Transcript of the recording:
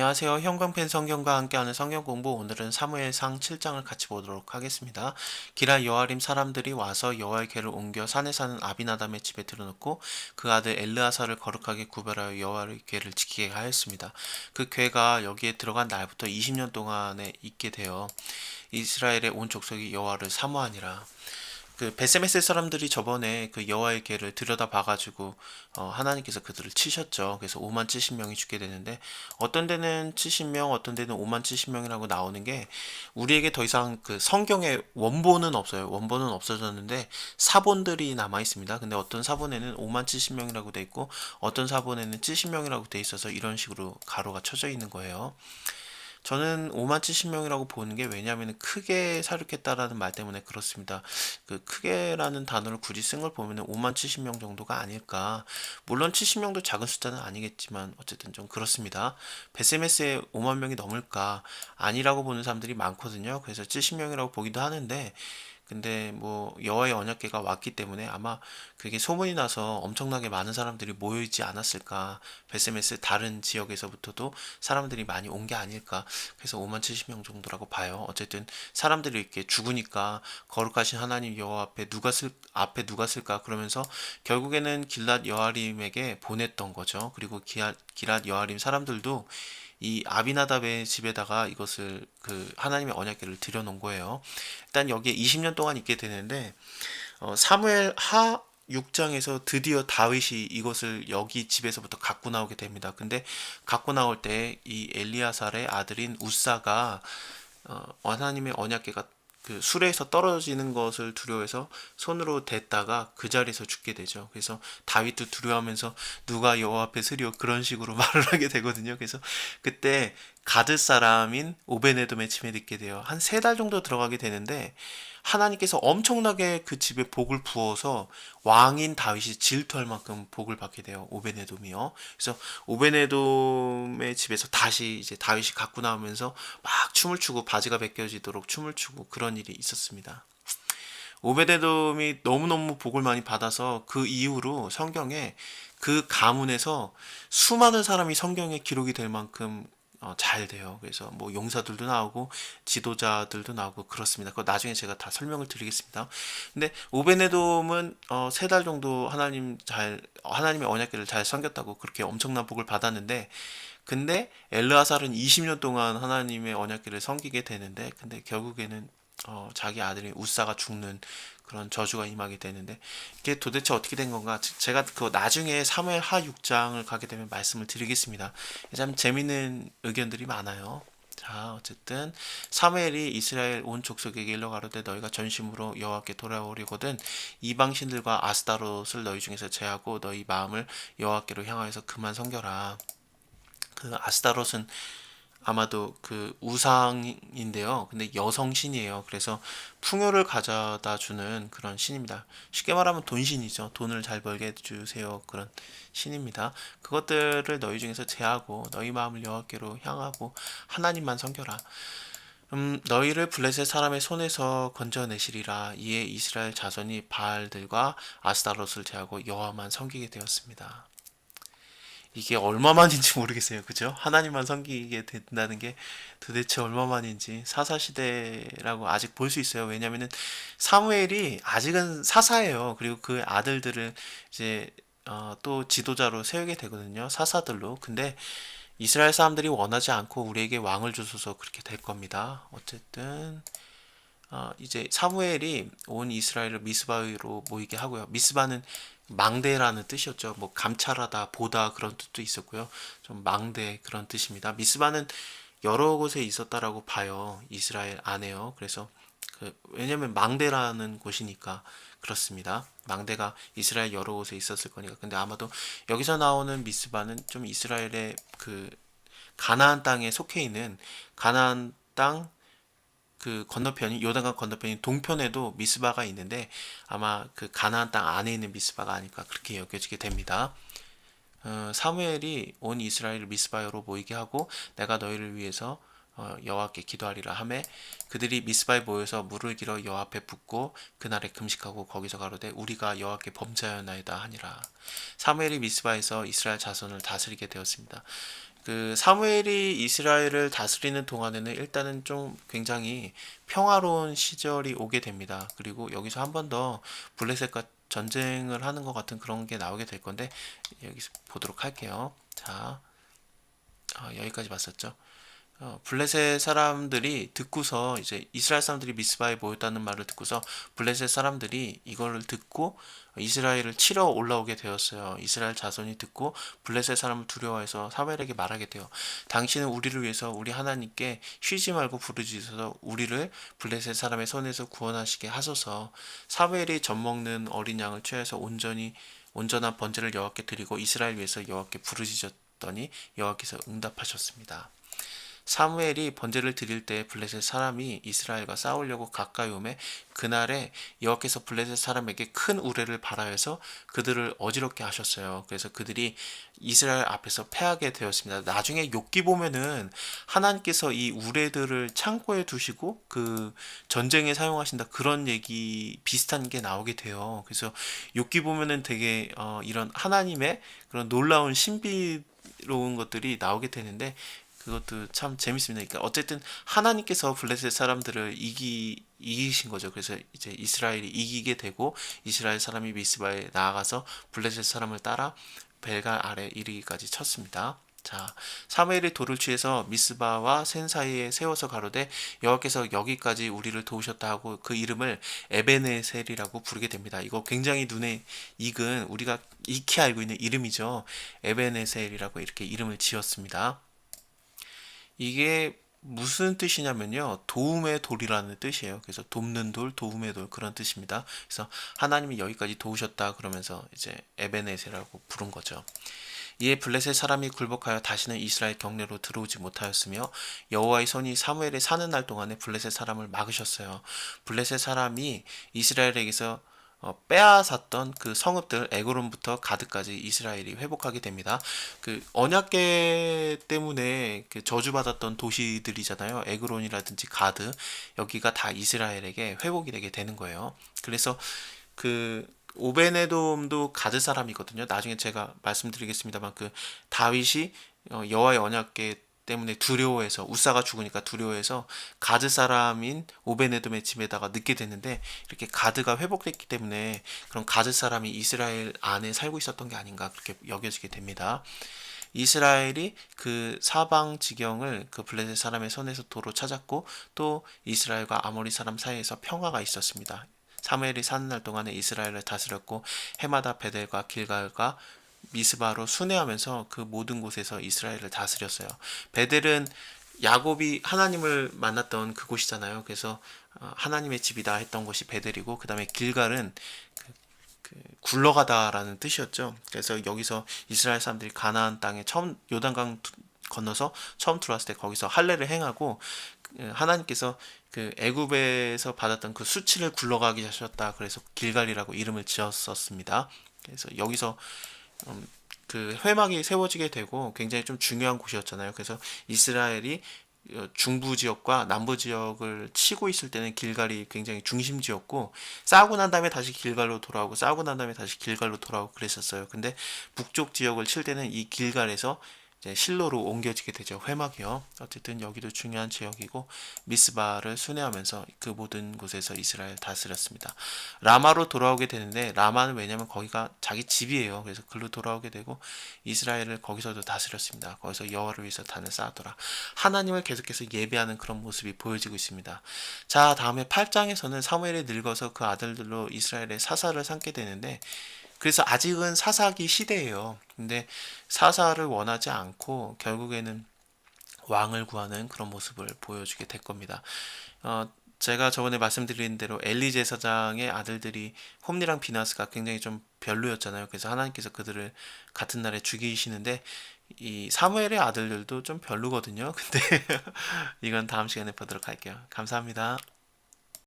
안녕하세요. 형광펜 성경과 함께하는 성경 공부, 오늘은 사무엘상 7장을 같이 보도록 하겠습니다. 기랄 여아림 사람들이 와서 여호와의 궤를 옮겨 산에 사는 아비나답의 집에 들여놓고 그 아들 엘르아사를 거룩하게 구별하여 여호와의 궤를 지키게 하였습니다. 그 궤가 여기에 들어간 날부터 20년 동안에 있게 되어 이스라엘의 온 족속이 여호와를 사모하니라. 베세메스 사람들이 저번에 그 여호와의 궤를 들여다 봐가지고 하나님께서 그들을 치셨죠. 그래서 5만 70명이 죽게 되는데, 어떤 데는 70명, 어떤 데는 5만 70명이라고 나오는 게, 우리에게 더 이상 그 성경에 원본은 없어요. 원본은 없어졌는데 사본들이 남아 있습니다. 근데 어떤 사본에는 5만 70명이라고 돼 있고, 어떤 사본에는 70명이라고 돼 있어서 이런 식으로 가로가 쳐져 있는 거예요. 저는 5만 70명이라고 보는 게, 왜냐하면 크게 사륙했다라는 말 때문에 그렇습니다. 그 크게라는 단어를 굳이 쓴 걸 보면 5만 70명 정도가 아닐까. 물론 70명도 작은 숫자는 아니겠지만 어쨌든 좀 그렇습니다. 베세메스에 5만 명이 넘을까? 아니라고 보는 사람들이 많거든요. 그래서 70명이라고 보기도 하는데, 근데 뭐 여호와의 언약궤가 왔기 때문에 아마 그게 소문이 나서 엄청나게 많은 사람들이 모여있지 않았을까. 베세메스 다른 지역에서부터도 사람들이 많이 온 게 아닐까. 그래서 5만 70명 정도라고 봐요. 어쨌든 사람들이 이렇게 죽으니까 거룩하신 하나님 여호와 앞에 누가 쓸까 그러면서 결국에는 길랏 여아림에게 보냈던 거죠. 그리고 길랏 여아림 사람들도 이 아비나답의 집에다가 이것을 그 하나님의 언약궤를 들여놓은 거예요. 일단 여기에 20년 동안 있게 되는데, 사무엘 하 6장에서 드디어 다윗이 이것을 여기 집에서부터 갖고 나오게 됩니다. 근데 갖고 나올 때 이 엘리아살의 아들인 우사가 하나님의 언약궤가 그 수레에서 떨어지는 것을 두려워해서 손으로 댔다가 그 자리에서 죽게 되죠. 그래서 다윗도 두려워하면서 누가 여호와 앞에 서리오, 그런 식으로 말을 하게 되거든요. 그래서 그때 가드 사람인 오베네돔의 집에 있게 돼요. 한 3달 정도 들어가게 되는데, 하나님께서 엄청나게 그 집에 복을 부어서 왕인 다윗이 질투할 만큼 복을 받게 돼요. 오베네돔이요. 그래서 오베네돔의 집에서 다시 이제 다윗이 갖고 나오면서 막 춤을 추고 바지가 벗겨지도록 춤을 추고 그런 일이 있었습니다. 오베데돔이 너무너무 복을 많이 받아서 그 이후로 성경에 그 가문에서 수많은 사람이 성경에 기록이 될 만큼 잘 돼요. 그래서 뭐 용사들도 나오고 지도자들도 나오고 그렇습니다. 그거 나중에 제가 다 설명을 드리겠습니다. 근데 오베네돔은 3달 정도 하나님의 언약궤를 잘 섬겼다고 그렇게 엄청난 복을 받았는데, 근데 엘르아살은 20년 동안 하나님의 언약궤를 섬기게 되는데, 근데 결국에는 자기 아들인 우사가 죽는 그런 저주가 임하게 되는데, 이게 도대체 어떻게 된 건가? 제가 그 나중에 사무엘 하 6장을 가게 되면 말씀을 드리겠습니다. 참 재밌는 의견들이 많아요. 자, 어쨌든 사무엘이 이스라엘 온 족속에게 일러 가로되 너희가 전심으로 여호와께 돌아오려거든 이방 신들과 아스타롯을 너희 중에서 제하고 너희 마음을 여호와께로 향하여서 그만 섬겨라. 그 아스타롯은 아마도 그 우상인데요. 근데 여성 신이에요. 그래서 풍요를 가져다 주는 그런 신입니다. 쉽게 말하면 돈신이죠. 돈을 잘 벌게 해주세요. 그런 신입니다. 그것들을 너희 중에서 제하고 너희 마음을 여호와께로 향하고 하나님만 섬겨라. 너희를 블레셋 사람의 손에서 건져내시리라. 이에 이스라엘 자손이 바알들과 아스타롯을 제하고 여호와만 섬기게 되었습니다. 이게 얼마만인지 모르겠어요. 그죠? 하나님만 섬기게 된다는 게 도대체 얼마만인지 사사시대라고 아직 볼 수 있어요. 왜냐면은 사무엘이 아직은 사사예요. 그리고 그 아들들을 이제 또 지도자로 세우게 되거든요. 사사들로. 근데 이스라엘 사람들이 원하지 않고 우리에게 왕을 주소서 그렇게 될 겁니다. 어쨌든 이제 사무엘이 온 이스라엘을 미스바로 모이게 하고요. 미스바는 망대라는 뜻이었죠. 뭐 감찰하다, 보다 그런 뜻도 있었고요. 좀 망대 그런 뜻입니다. 미스바는 여러 곳에 있었다라고 봐요. 이스라엘 안에요. 그래서 왜냐면 망대라는 곳이니까 그렇습니다. 망대가 이스라엘 여러 곳에 있었을 거니까. 근데 아마도 여기서 나오는 미스바는 좀 이스라엘의 그 가나안 땅에 속해 있는 가나안 땅 그 건너편이 요단강 건너편인 동편에도 미스바가 있는데, 아마 그 가나안 땅 안에 있는 미스바가 아닐까 그렇게 여겨지게 됩니다. 사무엘이 온 이스라엘을 미스바로 모이게 하고 내가 너희를 위해서 여호와께 기도하리라 하매 그들이 미스바에 모여서 물을 길어 여호와 앞에 붓고 그날에 금식하고 거기서 가로되 우리가 여호와께 범죄하였나이다 하니라. 사무엘이 미스바에서 이스라엘 자손을 다스리게 되었습니다. 그 사무엘이 이스라엘을 다스리는 동안에는 일단은 좀 굉장히 평화로운 시절이 오게 됩니다. 그리고 여기서 한 번 더 블레셋과 전쟁을 하는 것 같은 그런 게 나오게 될 건데 여기서 보도록 할게요. 자, 여기까지 봤었죠. 블레셋 사람들이 듣고서 이제 이스라엘 사람들이 미스바에 모였다는 말을 듣고서 블레셋 사람들이 이거를 듣고 이스라엘을 치러 올라오게 되었어요. 이스라엘 자손이 듣고 블레셋 사람을 두려워해서 사무엘에게 말하게 돼요. 당신은 우리를 위해서 우리 하나님께 쉬지 말고 부르짖어서 우리를 블레셋 사람의 손에서 구원하시게 하소서. 사무엘이 젖먹는 어린 양을 취해서 온전한 번제를 여호와께 드리고 이스라엘 위해서 여호와께 부르짖었더니 여호와께서 응답하셨습니다. 사무엘이 번제를 드릴 때 블레셋 사람이 이스라엘과 싸우려고 가까이 오매 그날에 여호와께서 블레셋 사람에게 큰 우레를 발하여서 그들을 어지럽게 하셨어요. 그래서 그들이 이스라엘 앞에서 패하게 되었습니다. 나중에 욥기 보면은 하나님께서 이 우레들을 창고에 두시고 그 전쟁에 사용하신다 그런 얘기 비슷한 게 나오게 돼요. 그래서 욥기 보면은 되게 이런 하나님의 그런 놀라운 신비로운 것들이 나오게 되는데 그것도 참 재밌습니다. 그러니까 어쨌든 하나님께서 블레셋 사람들을 이기신 거죠. 그래서 이제 이스라엘이 이기게 되고 이스라엘 사람이 미스바에 나아가서 블레셋 사람을 따라 벨갈 아래 이르기까지 쳤습니다. 자, 사무엘이 돌을 취해서 미스바와 센 사이에 세워서 가로되 여호와께서 여기까지 우리를 도우셨다 하고 그 이름을 에베네셀이라고 부르게 됩니다. 이거 굉장히 눈에 익은 우리가 익히 알고 있는 이름이죠. 에베네셀이라고 이렇게 이름을 지었습니다. 이게 무슨 뜻이냐면요. 도움의 돌이라는 뜻이에요. 그래서 돕는 돌, 도움의 돌 그런 뜻입니다. 그래서 하나님이 여기까지 도우셨다 그러면서 이제 에베네세라고 부른 거죠. 이에 블레셋 사람이 굴복하여 다시는 이스라엘 경내로 들어오지 못하였으며 여호와의 손이 사무엘의 사는 날 동안에 블레셋 사람을 막으셨어요. 블레셋 사람이 이스라엘에게서 빼앗았던 그 성읍들 에그론부터 가드까지 이스라엘이 회복하게 됩니다. 그 언약궤 때문에 그 저주받았던 도시들이잖아요. 에그론이라든지 가드 여기가 다 이스라엘에게 회복이 되게 되는 거예요. 그래서 그 오베네돔도 가드 사람이거든요. 나중에 제가 말씀드리겠습니다만 그 다윗이 여호와의 언약궤 때문에 두려워해서 우사가 죽으니까 두려워해서 가드 사람인 오베네돔의 집에다가 늦게 됐는데 이렇게 가드가 회복됐기 때문에 그런 가드 사람이 이스라엘 안에 살고 있었던 게 아닌가 그렇게 여겨지게 됩니다. 이스라엘이 그 사방 지경을 그 블레셋 사람의 손에서 도로 찾았고 또 이스라엘과 아모리 사람 사이에서 평화가 있었습니다. 사무엘이 사는 날 동안에 이스라엘을 다스렸고 해마다 베델과 길갈과 미스바로 순회하면서 그 모든 곳에서 이스라엘을 다스렸어요. 베델은 야곱이 하나님을 만났던 그곳이잖아요. 그래서 하나님의 집이다 했던 곳이 베델이고 그 다음에 길갈은 굴러가다라는 뜻이었죠. 그래서 여기서 이스라엘 사람들이 가나안 땅에 처음 요단강 건너서 처음 들어왔을 때 거기서 할례를 행하고 하나님께서 그 애굽에서 받았던 그 수치를 굴러가게 하셨다. 그래서 길갈이라고 이름을 지었었습니다. 그래서 여기서 그 회막이 세워지게 되고 굉장히 좀 중요한 곳이었잖아요. 그래서 이스라엘이 중부 지역과 남부 지역을 치고 있을 때는 길갈이 굉장히 중심지였고 싸우고 난 다음에 다시 길갈로 돌아오고 싸우고 난 다음에 다시 길갈로 돌아오고 그랬었어요. 근데 북쪽 지역을 칠 때는 이 길갈에서 이제 실로로 옮겨지게 되죠. 회막이요. 어쨌든 여기도 중요한 지역이고 미스바를 순회하면서 그 모든 곳에서 이스라엘 다스렸습니다. 라마로 돌아오게 되는데 라마는 왜냐면 거기가 자기 집이에요. 그래서 글로 돌아오게 되고 이스라엘을 거기서도 다스렸습니다. 거기서 여호와를 위해서 단을 쌓았더라. 하나님을 계속해서 예배하는 그런 모습이 보여지고 있습니다. 자, 다음에 8장에서는 사무엘이 늙어서 그 아들들로 이스라엘의 사사를 삼게 되는데 그래서 아직은 사사기 시대예요. 근데 사사를 원하지 않고 결국에는 왕을 구하는 그런 모습을 보여주게 될 겁니다. 제가 저번에 말씀드린 대로 엘리 제사장의 아들들이 홈리랑 비나스가 굉장히 좀 별로였잖아요. 그래서 하나님께서 그들을 같은 날에 죽이시는데 이 사무엘의 아들들도 좀 별로거든요. 근데 이건 다음 시간에 보도록 할게요. 감사합니다.